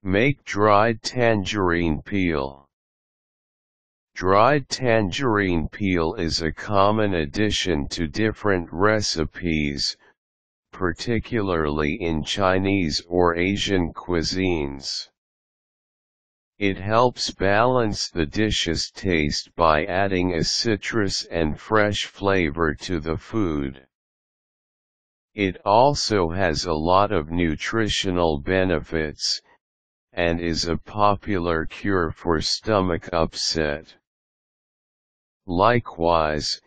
Make dried tangerine peel. Dried tangerine peel is a common addition to different recipes, particularly in Chinese or Asian cuisines. It helps balance the dish's taste by adding a citrus and fresh flavor to the food. It also has a lot of nutritional benefits, and is a popular cure for stomach upset. Likewise,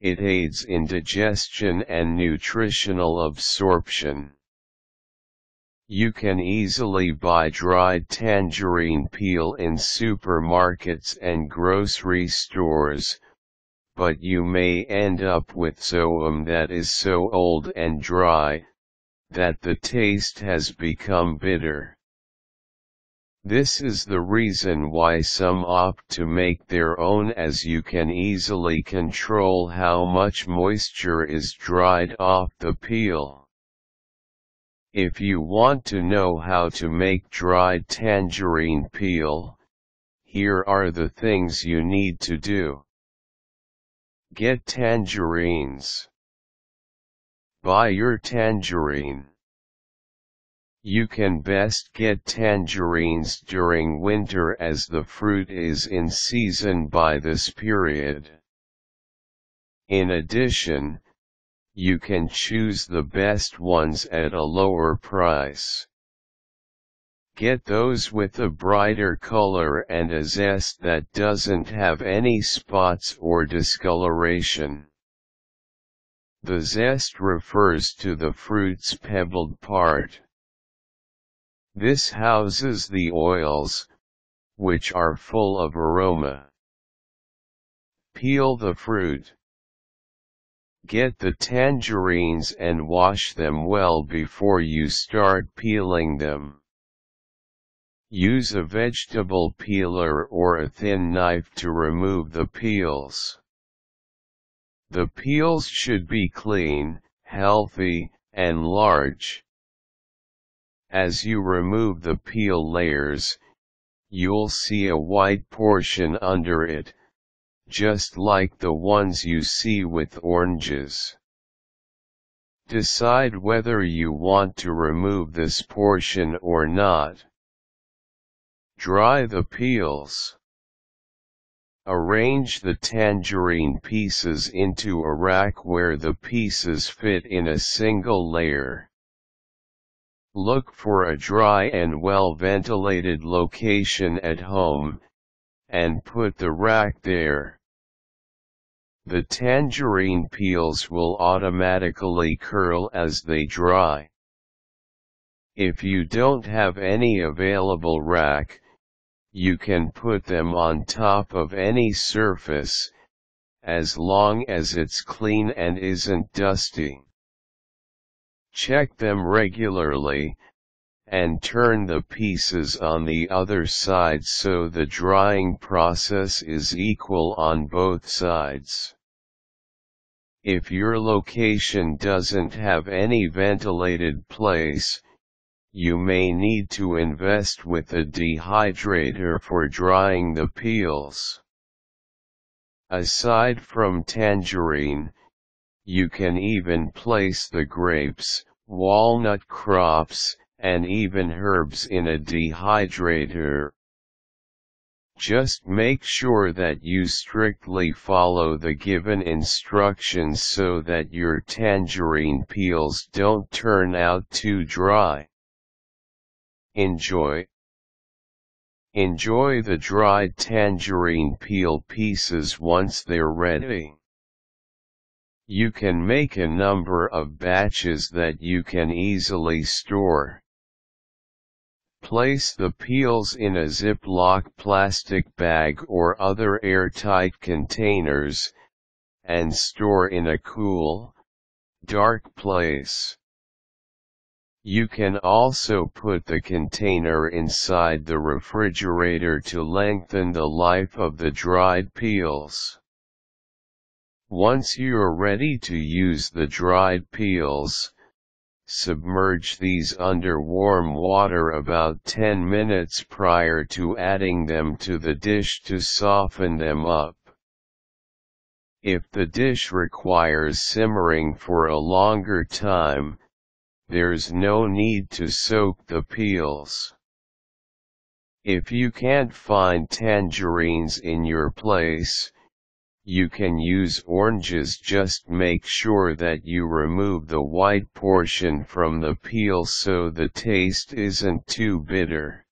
it aids in digestion and nutritional absorption. You can easily buy dried tangerine peel in supermarkets and grocery stores, but you may end up with soem that is so old and dry, that the taste has become bitter. This is the reason why some opt to make their own, as you can easily control how much moisture is dried off the peel. If you want to know how to make dried tangerine peel, here are the things you need to do. Get tangerines. Buy your tangerine. You can best get tangerines during winter as the fruit is in season by this period. In addition, you can choose the best ones at a lower price. Get those with a brighter color and a zest that doesn't have any spots or discoloration. The zest refers to the fruit's pebbled part. This houses the oils, which are full of aroma. Peel the fruit. Get the tangerines and wash them well before you start peeling them. Use a vegetable peeler or a thin knife to remove the peels. The peels should be clean, healthy, and large. As you remove the peel layers, you'll see a white portion under it, just like the ones you see with oranges. Decide whether you want to remove this portion or not. Dry the peels. Arrange the tangerine pieces into a rack where the pieces fit in a single layer. Look for a dry and well-ventilated location at home, and put the rack there. The tangerine peels will automatically curl as they dry. If you don't have any available rack, you can put them on top of any surface, as long as it's clean and isn't dusty. Check them regularly, and turn the pieces on the other side so the drying process is equal on both sides. If your location doesn't have any ventilated place, you may need to invest with a dehydrator for drying the peels. Aside from tangerine, you can even place the grapes, walnut crops, and even herbs in a dehydrator. Just make sure that you strictly follow the given instructions so that your tangerine peels don't turn out too dry. Enjoy. Enjoy the dried tangerine peel pieces once they're ready. You can make a number of batches that you can easily store. Place the peels in a Ziploc plastic bag or other airtight containers, and store in a cool, dark place. You can also put the container inside the refrigerator to lengthen the life of the dried peels. Once you're ready to use the dried peels, Submerge these under warm water about 10 minutes prior to adding them to the dish to soften them up. If the dish requires simmering for a longer time, there's no need to soak the peels. If you can't find tangerines in your place, you can use oranges. Just make sure that you remove the white portion from the peel so the taste isn't too bitter.